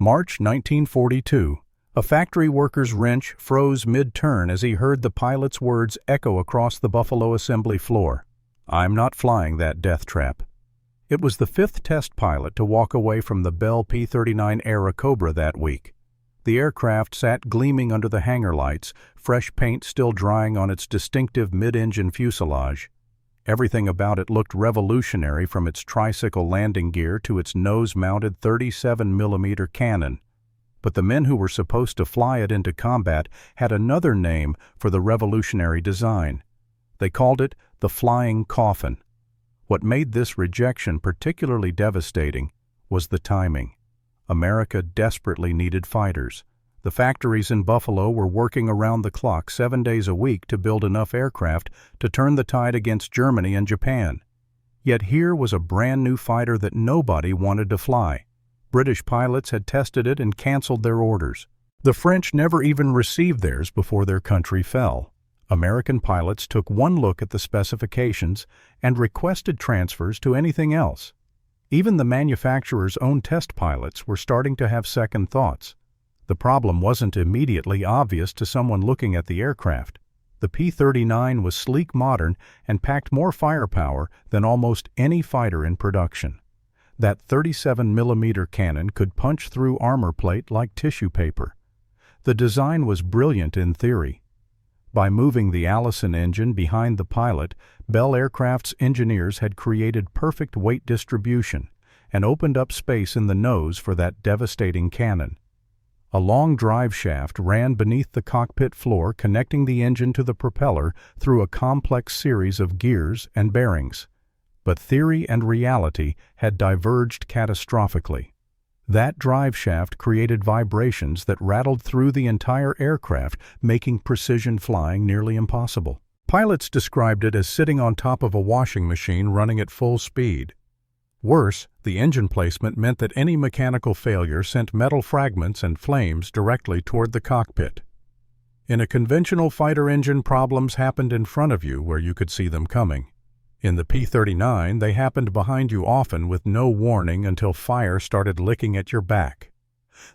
March 1942. A factory worker's wrench froze mid-turn as he heard the pilot's words echo across the Buffalo assembly floor. "I'm not flying that death trap." It was the fifth test pilot to walk away from the Bell P-39 Airacobra that week. The aircraft sat gleaming under the hangar lights, fresh paint still drying on its distinctive mid-engine fuselage. Everything about it looked revolutionary, from its tricycle landing gear to its nose-mounted 37mm cannon. But the men who were supposed to fly it into combat had another name for the revolutionary design. They called it the Flying Coffin. What made this rejection particularly devastating was the timing. America desperately needed fighters. The factories in Buffalo were working around the clock 7 days a week to build enough aircraft to turn the tide against Germany and Japan. Yet here was a brand new fighter that nobody wanted to fly. British pilots had tested it and canceled their orders. The French never even received theirs before their country fell. American pilots took one look at the specifications and requested transfers to anything else. Even the manufacturer's own test pilots were starting to have second thoughts. The problem wasn't immediately obvious to someone looking at the aircraft. The P-39 was sleek, modern, and packed more firepower than almost any fighter in production. That 37mm cannon could punch through armor plate like tissue paper. The design was brilliant in theory. By moving the Allison engine behind the pilot, Bell Aircraft's engineers had created perfect weight distribution and opened up space in the nose for that devastating cannon. A long drive shaft ran beneath the cockpit floor, connecting the engine to the propeller through a complex series of gears and bearings. But theory and reality had diverged catastrophically. That drive shaft created vibrations that rattled through the entire aircraft, making precision flying nearly impossible. Pilots described it as sitting on top of a washing machine running at full speed. Worse, the engine placement meant that any mechanical failure sent metal fragments and flames directly toward the cockpit. In a conventional fighter engine, problems happened in front of you where you could see them coming. In the P-39, they happened behind you, often with no warning, until fire started licking at your back.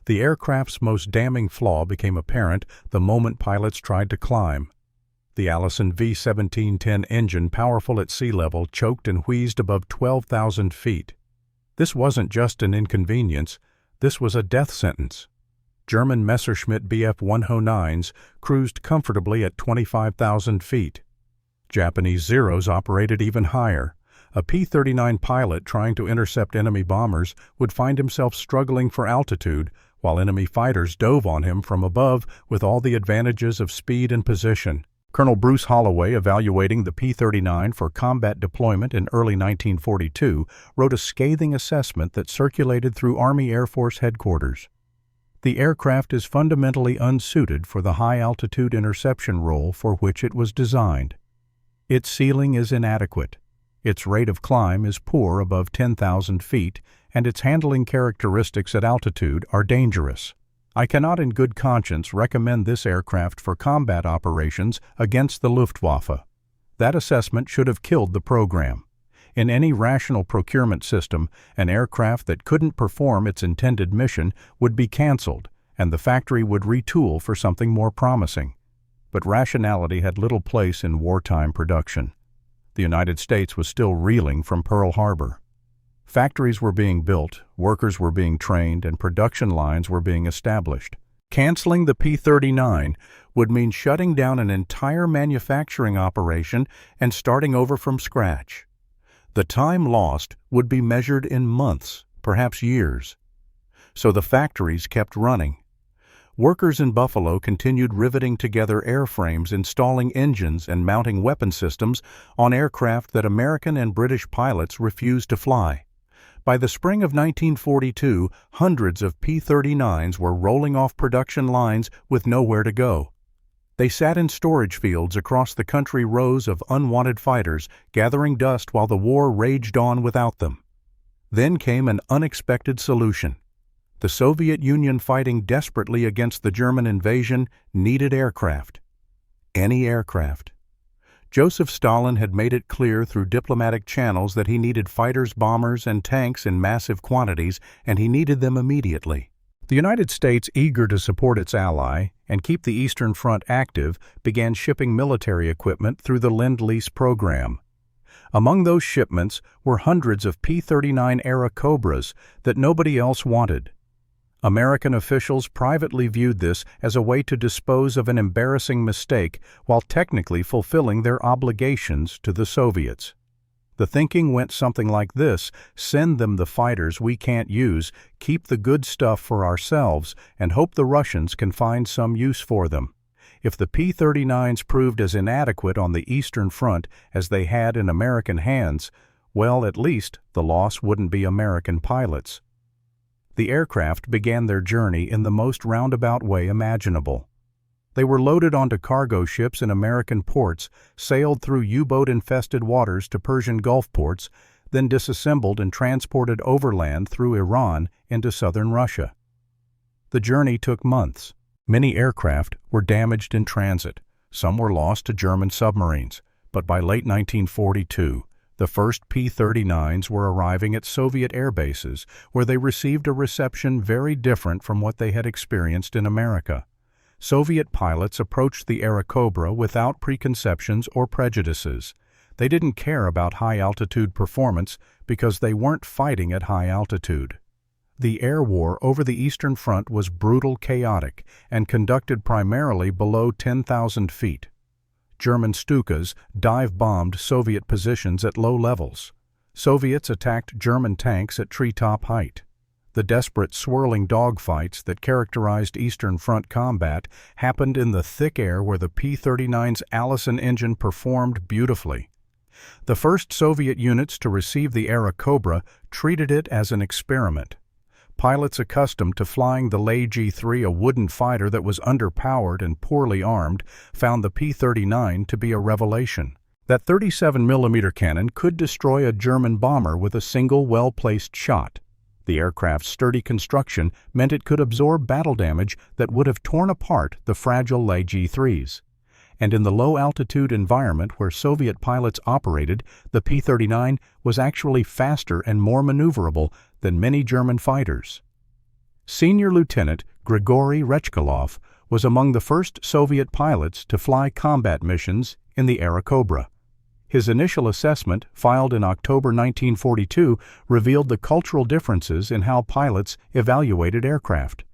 The aircraft's most damning flaw became apparent the moment pilots tried to climb. The Allison V-1710 engine, powerful at sea level, choked and wheezed above 12,000 feet. This wasn't just an inconvenience, this was a death sentence. German Messerschmitt Bf-109s cruised comfortably at 25,000 feet. Japanese Zeros operated even higher. A P-39 pilot trying to intercept enemy bombers would find himself struggling for altitude, while enemy fighters dove on him from above with all the advantages of speed and position. Colonel Bruce Holloway, evaluating the P-39 for combat deployment in early 1942, wrote a scathing assessment that circulated through Army Air Force headquarters. The aircraft is fundamentally unsuited for the high-altitude interception role for which it was designed. Its ceiling is inadequate, its rate of climb is poor above 10,000 feet, and its handling characteristics at altitude are dangerous. I cannot in good conscience recommend this aircraft for combat operations against the Luftwaffe. That assessment should have killed the program. In any rational procurement system, an aircraft that couldn't perform its intended mission would be canceled, and the factory would retool for something more promising. But rationality had little place in wartime production. The United States was still reeling from Pearl Harbor. Factories were being built, workers were being trained, and production lines were being established. Canceling the P-39 would mean shutting down an entire manufacturing operation and starting over from scratch. The time lost would be measured in months, perhaps years. So the factories kept running. Workers in Buffalo continued riveting together airframes, installing engines, and mounting weapon systems on aircraft that American and British pilots refused to fly. By the spring of 1942, hundreds of P-39s were rolling off production lines with nowhere to go. They sat in storage fields across the country, rows of unwanted fighters, gathering dust while the war raged on without them. Then came an unexpected solution. The Soviet Union, fighting desperately against the German invasion, needed aircraft. Any aircraft. Joseph Stalin had made it clear through diplomatic channels that he needed fighters, bombers, and tanks in massive quantities, and he needed them immediately. The United States, eager to support its ally and keep the Eastern Front active, began shipping military equipment through the Lend-Lease program. Among those shipments were hundreds of P-39 Airacobras that nobody else wanted. American officials privately viewed this as a way to dispose of an embarrassing mistake while technically fulfilling their obligations to the Soviets. The thinking went something like this: send them the fighters we can't use, keep the good stuff for ourselves, and hope the Russians can find some use for them. If the P-39s proved as inadequate on the Eastern Front as they had in American hands, well, at least the loss wouldn't be American pilots. The aircraft began their journey in the most roundabout way imaginable. They were loaded onto cargo ships in American ports, sailed through U-boat-infested waters to Persian Gulf ports, then disassembled and transported overland through Iran into southern Russia. The journey took months. Many aircraft were damaged in transit. Some were lost to German submarines. But by late 1942, the first P-39s were arriving at Soviet air bases, where they received a reception very different from what they had experienced in America. Soviet pilots approached the Airacobra without preconceptions or prejudices. They didn't care about high-altitude performance because they weren't fighting at high altitude. The air war over the Eastern Front was brutal, chaotic, and conducted primarily below 10,000 feet. German Stukas dive-bombed Soviet positions at low levels. Soviets attacked German tanks at treetop height. The desperate, swirling dogfights that characterized Eastern Front combat happened in the thick air where the P-39's Allison engine performed beautifully. The first Soviet units to receive the Airacobra treated it as an experiment. Pilots accustomed to flying the WWII, a wooden fighter that was underpowered and poorly armed, found the P-39 to be a revelation. That 37mm cannon could destroy a German bomber with a single well-placed shot. The aircraft's sturdy construction meant it could absorb battle damage that would have torn apart the fragile WWIIIs. And in the low-altitude environment where Soviet pilots operated, the P-39 was actually faster and more maneuverable than many German fighters. Senior Lieutenant Grigory Rechkalov was among the first Soviet pilots to fly combat missions in the Airacobra. His initial assessment, filed in October 1942, revealed the cultural differences in how pilots evaluated aircraft.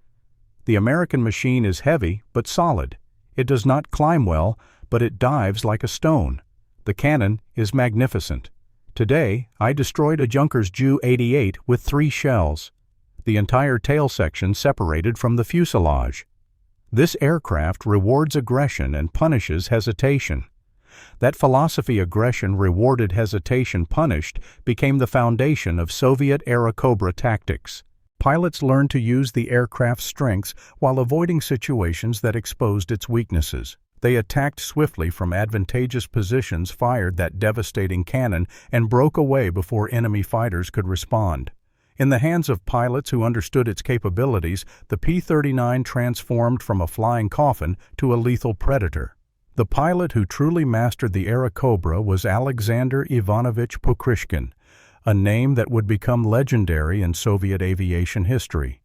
The American machine is heavy but solid. It does not climb well, but it dives like a stone. The cannon is magnificent. Today, I destroyed a Junkers Ju-88 with 3 shells. The entire tail section separated from the fuselage. This aircraft rewards aggression and punishes hesitation. That philosophy, aggression rewarded, hesitation punished, became the foundation of Soviet Airacobra tactics. Pilots learned to use the aircraft's strengths while avoiding situations that exposed its weaknesses. They attacked swiftly from advantageous positions, fired that devastating cannon, and broke away before enemy fighters could respond. In the hands of pilots who understood its capabilities, the P-39 transformed from a flying coffin to a lethal predator. The pilot who truly mastered the Airacobra was Alexander Ivanovich Pokryshkin, a name that would become legendary in Soviet aviation history.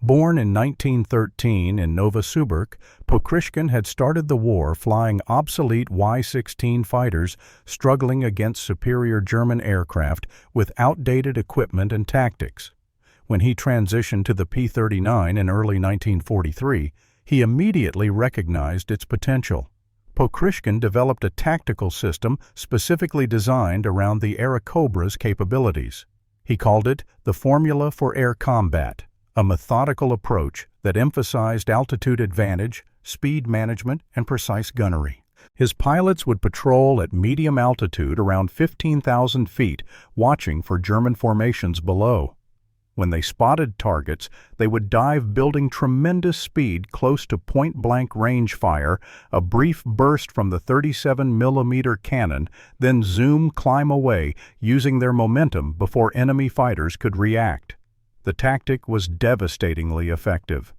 Born in 1913 in Novosibirsk, Pokryshkin had started the war flying obsolete Y-16 fighters, struggling against superior German aircraft with outdated equipment and tactics. When he transitioned to the P-39 in early 1943, he immediately recognized its potential. Pokryshkin developed a tactical system specifically designed around the Airacobra's capabilities. He called it the Formula for Air Combat, a methodical approach that emphasized altitude advantage, speed management, and precise gunnery. His pilots would patrol at medium altitude around 15,000 feet, watching for German formations below. When they spotted targets, they would dive, building tremendous speed close to point-blank range fire, a brief burst from the 37mm cannon, then zoom, climb away, using their momentum before enemy fighters could react. The tactic was devastatingly effective.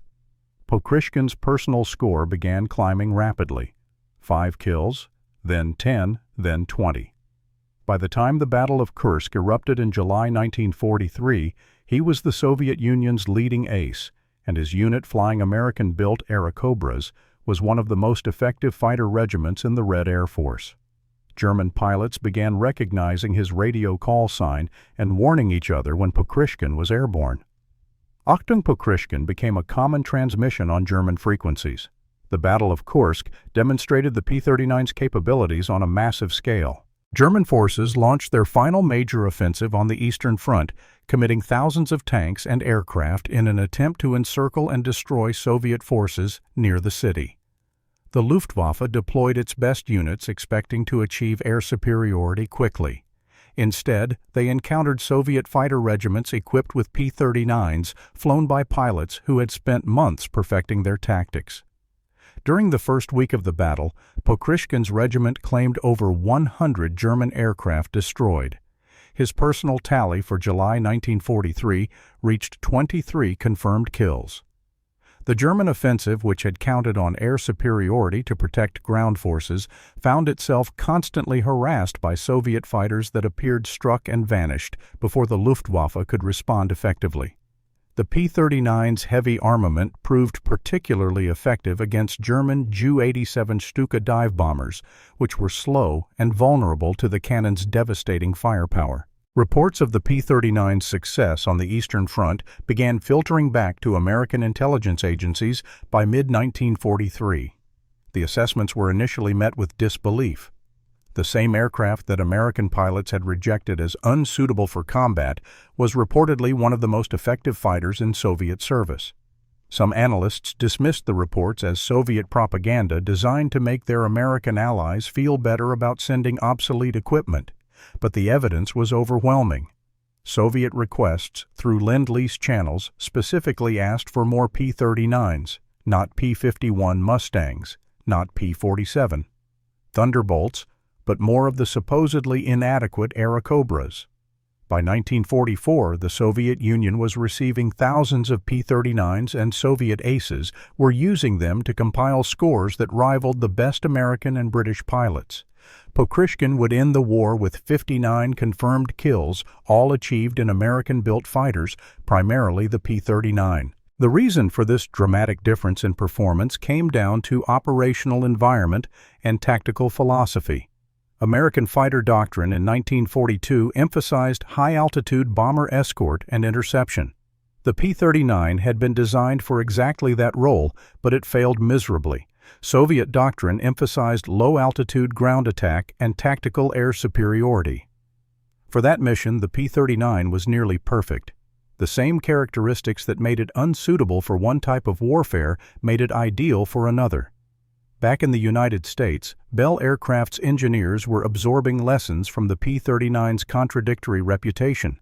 Pokryshkin's personal score began climbing rapidly. 5 kills, then 10, then 20. By the time the Battle of Kursk erupted in July 1943, he was the Soviet Union's leading ace, and his unit flying American-built Airacobras was one of the most effective fighter regiments in the Red Air Force. German pilots began recognizing his radio call sign and warning each other when Pokryshkin was airborne. Achtung Pokryshkin became a common transmission on German frequencies. The Battle of Kursk demonstrated the P-39's capabilities on a massive scale. German forces launched their final major offensive on the Eastern Front, committing thousands of tanks and aircraft in an attempt to encircle and destroy Soviet forces near the city. The Luftwaffe deployed its best units expecting to achieve air superiority quickly. Instead, they encountered Soviet fighter regiments equipped with P-39s flown by pilots who had spent months perfecting their tactics. During the first week of the battle, Pokryshkin's regiment claimed over 100 German aircraft destroyed. His personal tally for July 1943 reached 23 confirmed kills. The German offensive, which had counted on air superiority to protect ground forces, found itself constantly harassed by Soviet fighters that appeared struck and vanished before the Luftwaffe could respond effectively. The P-39's heavy armament proved particularly effective against German Ju-87 Stuka dive bombers, which were slow and vulnerable to the cannon's devastating firepower. Reports of the P-39's success on the Eastern Front began filtering back to American intelligence agencies by mid-1943. The assessments were initially met with disbelief. The same aircraft that American pilots had rejected as unsuitable for combat was reportedly one of the most effective fighters in Soviet service. Some analysts dismissed the reports as Soviet propaganda designed to make their American allies feel better about sending obsolete equipment, but the evidence was overwhelming. Soviet requests through Lend-Lease channels specifically asked for more P-39s, not P-51 Mustangs, not P-47 Thunderbolts, but more of the supposedly inadequate Airacobras. By 1944, the Soviet Union was receiving thousands of P-39s, and Soviet aces were using them to compile scores that rivaled the best American and British pilots. Pokryshkin would end the war with 59 confirmed kills, all achieved in American-built fighters, primarily the P-39. The reason for this dramatic difference in performance came down to operational environment and tactical philosophy. American fighter doctrine in 1942 emphasized high-altitude bomber escort and interception. The P-39 had been designed for exactly that role, but it failed miserably. Soviet doctrine emphasized low-altitude ground attack and tactical air superiority. For that mission, the P-39 was nearly perfect. The same characteristics that made it unsuitable for one type of warfare made it ideal for another. Back in the United States, Bell Aircraft's engineers were absorbing lessons from the P-39's contradictory reputation.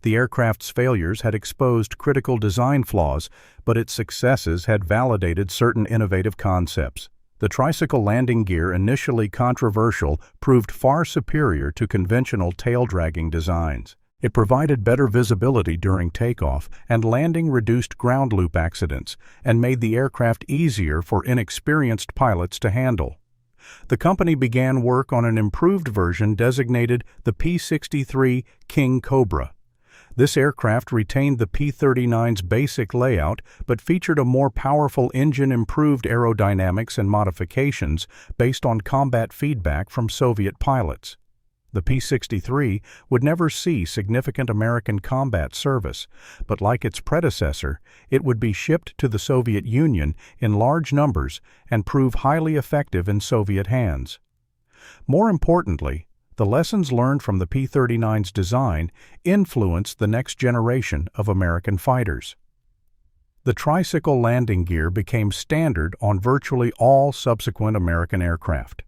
The aircraft's failures had exposed critical design flaws, but its successes had validated certain innovative concepts. The tricycle landing gear, initially controversial, proved far superior to conventional tail-dragging designs. It provided better visibility during takeoff, and landing reduced ground loop accidents and made the aircraft easier for inexperienced pilots to handle. The company began work on an improved version designated the P-63 King Cobra. This aircraft retained the P-39's basic layout but featured a more powerful engine, improved aerodynamics, and modifications based on combat feedback from Soviet pilots. The P-63 would never see significant American combat service, but like its predecessor, it would be shipped to the Soviet Union in large numbers and prove highly effective in Soviet hands. More importantly, the lessons learned from the P-39's design influenced the next generation of American fighters. The tricycle landing gear became standard on virtually all subsequent American aircraft.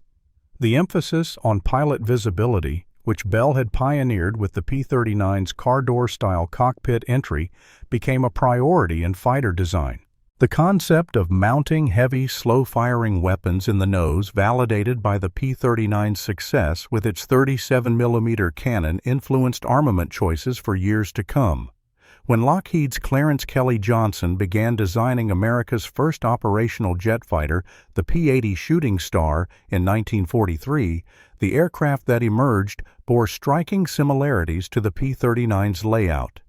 The emphasis on pilot visibility, which Bell had pioneered with the P-39's car door-style cockpit entry, became a priority in fighter design. The concept of mounting heavy, slow-firing weapons in the nose, validated by the P-39's success with its 37mm cannon, influenced armament choices for years to come. When Lockheed's Clarence Kelly Johnson began designing America's first operational jet fighter, the P-80 Shooting Star, in 1943, the aircraft that emerged bore striking similarities to the P-39's layout.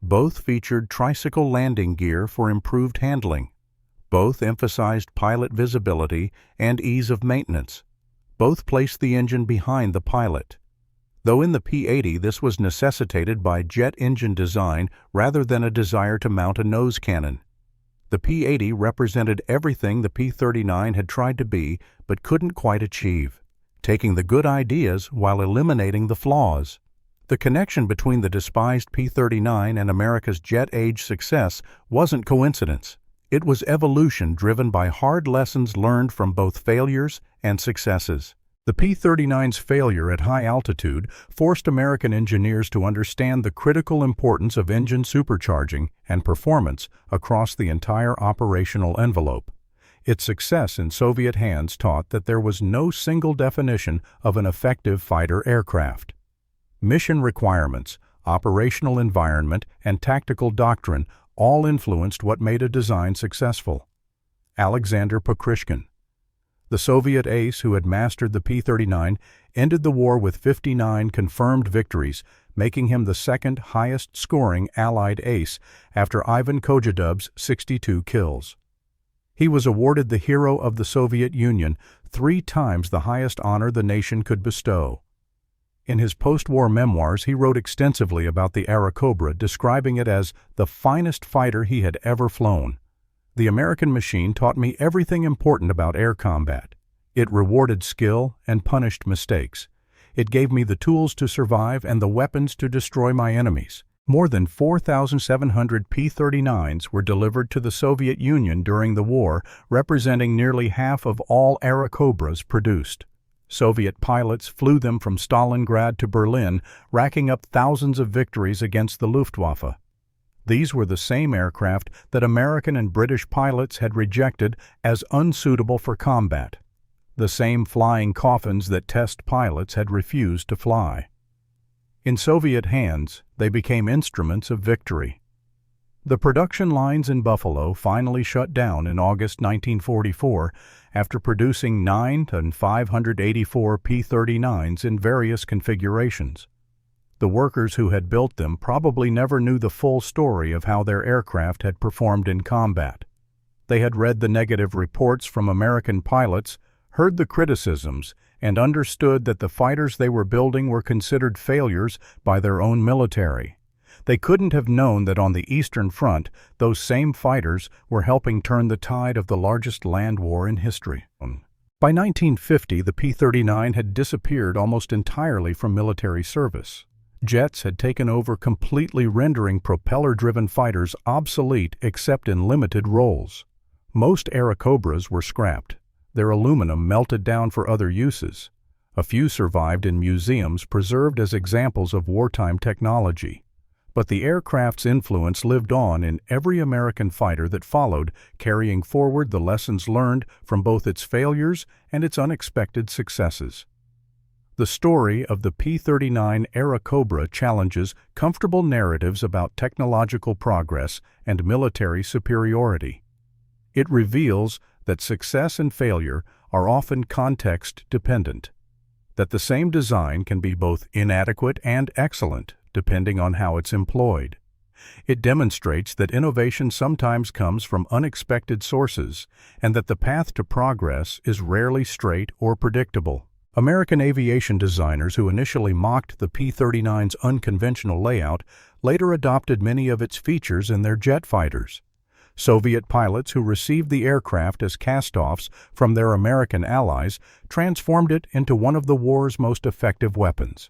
Both featured tricycle landing gear for improved handling. Both emphasized pilot visibility and ease of maintenance. Both placed the engine behind the pilot. Though in the P-80 this was necessitated by jet engine design rather than a desire to mount a nose cannon. The P-80 represented everything the P-39 had tried to be but couldn't quite achieve, taking the good ideas while eliminating the flaws. The connection between the despised P-39 and America's jet-age success wasn't coincidence. It was evolution driven by hard lessons learned from both failures and successes. The P-39's failure at high altitude forced American engineers to understand the critical importance of engine supercharging and performance across the entire operational envelope. Its success in Soviet hands taught that there was no single definition of an effective fighter aircraft. Mission requirements, operational environment, and tactical doctrine all influenced what made a design successful. Alexander Pokryshkin, the Soviet ace who had mastered the P-39, ended the war with 59 confirmed victories, making him the second highest-scoring Allied ace after Ivan Kojadub's 62 kills. He was awarded the Hero of the Soviet Union, 3 times the highest honor the nation could bestow. In his post-war memoirs, he wrote extensively about the Airacobra, describing it as the finest fighter he had ever flown. The American machine taught me everything important about air combat. It rewarded skill and punished mistakes. It gave me the tools to survive and the weapons to destroy my enemies. More than 4,700 P-39s were delivered to the Soviet Union during the war, representing nearly half of all Airacobras produced. Soviet pilots flew them from Stalingrad to Berlin, racking up thousands of victories against the Luftwaffe. These were the same aircraft that American and British pilots had rejected as unsuitable for combat. The same flying coffins that test pilots had refused to fly. In Soviet hands, they became instruments of victory. The production lines in Buffalo finally shut down in August 1944 after producing 9,584 P-39s in various configurations. The workers who had built them probably never knew the full story of how their aircraft had performed in combat. They had read the negative reports from American pilots, heard the criticisms, and understood that the fighters they were building were considered failures by their own military. They couldn't have known that on the Eastern Front, those same fighters were helping turn the tide of the largest land war in history. By 1950, the P-39 had disappeared almost entirely from military service. Jets had taken over completely, rendering propeller-driven fighters obsolete except in limited roles. Most Airacobras were scrapped. Their aluminum melted down for other uses. A few survived in museums preserved as examples of wartime technology. But the aircraft's influence lived on in every American fighter that followed, carrying forward the lessons learned from both its failures and its unexpected successes. The story of the P-39 Airacobra challenges comfortable narratives about technological progress and military superiority. It reveals that success and failure are often context-dependent, that the same design can be both inadequate and excellent, depending on how it's employed. It demonstrates that innovation sometimes comes from unexpected sources and that the path to progress is rarely straight or predictable. American aviation designers who initially mocked the P-39's unconventional layout later adopted many of its features in their jet fighters. Soviet pilots who received the aircraft as cast-offs from their American allies transformed it into one of the war's most effective weapons.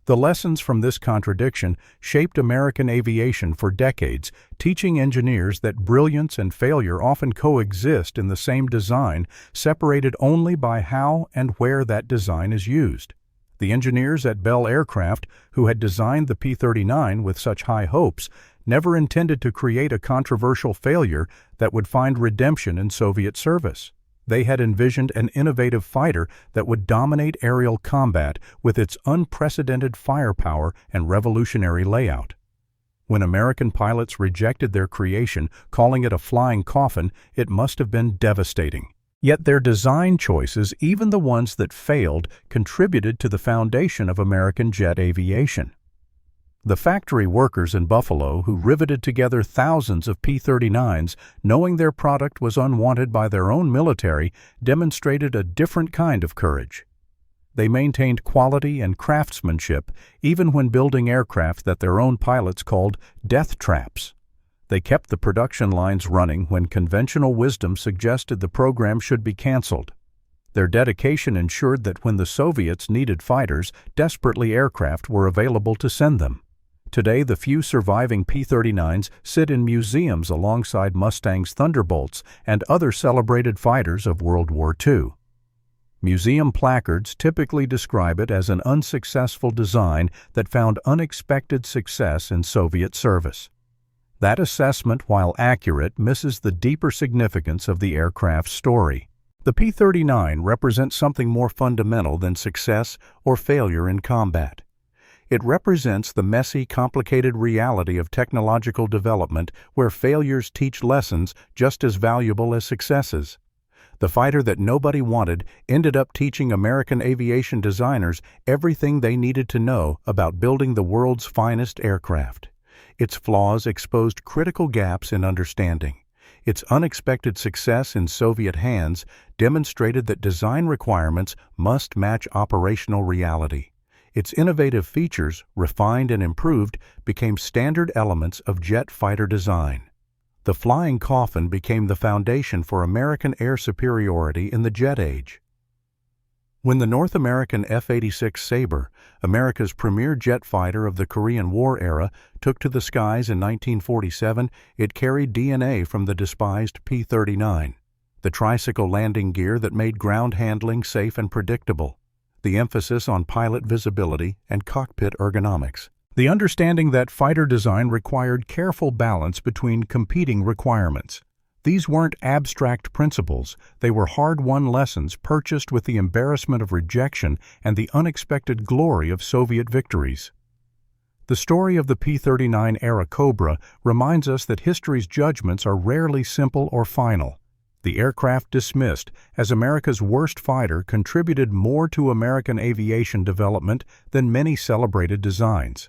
The lessons from this contradiction shaped American aviation for decades, teaching engineers that brilliance and failure often coexist in the same design, separated only by how and where that design is used. The engineers at Bell Aircraft, who had designed the P-39 with such high hopes, never intended to create a controversial failure that would find redemption in Soviet service. They had envisioned an innovative fighter that would dominate aerial combat with its unprecedented firepower and revolutionary layout. When American pilots rejected their creation, calling it a flying coffin, it must have been devastating. Yet their design choices, even the ones that failed, contributed to the foundation of American jet aviation. The factory workers in Buffalo who riveted together thousands of P-39s, knowing their product was unwanted by their own military, demonstrated a different kind of courage. They maintained quality and craftsmanship even when building aircraft that their own pilots called death traps. They kept the production lines running when conventional wisdom suggested the program should be canceled. Their dedication ensured that when the Soviets needed fighters, desperately aircraft were available to send them. Today, the few surviving P-39s sit in museums alongside Mustang's Thunderbolts and other celebrated fighters of World War II. Museum placards typically describe it as an unsuccessful design that found unexpected success in Soviet service. That assessment, while accurate, misses the deeper significance of the aircraft's story. The P-39 represents something more fundamental than success or failure in combat. It represents the messy, complicated reality of technological development where failures teach lessons just as valuable as successes. The fighter that nobody wanted ended up teaching American aviation designers everything they needed to know about building the world's finest aircraft. Its flaws exposed critical gaps in understanding. Its unexpected success in Soviet hands demonstrated that design requirements must match operational reality. Its innovative features, refined and improved, became standard elements of jet fighter design. The flying Coffin became the foundation for American air superiority in the jet age. When the North American F-86 Sabre, America's premier jet fighter of the Korean War era, took to the skies in 1947, it carried DNA from the despised P-39, the tricycle landing gear that made ground handling safe and predictable, the emphasis on pilot visibility and cockpit ergonomics, the understanding that fighter design required careful balance between competing requirements. These weren't abstract principles, they were hard-won lessons purchased with the embarrassment of rejection and the unexpected glory of Soviet victories. The story of the P-39 Airacobra reminds us that history's judgments are rarely simple or final. The aircraft dismissed as America's worst fighter contributed more to American aviation development than many celebrated designs.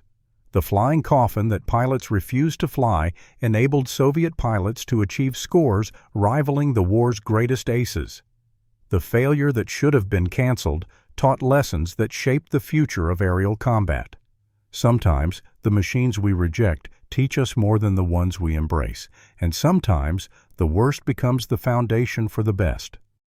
The flying Coffin that pilots refused to fly enabled Soviet pilots to achieve scores rivaling the war's greatest aces. The failure that should have been canceled taught lessons that shaped the future of aerial combat. Sometimes the machines we reject teach us more than the ones we embrace, and sometimes the worst becomes the foundation for the best.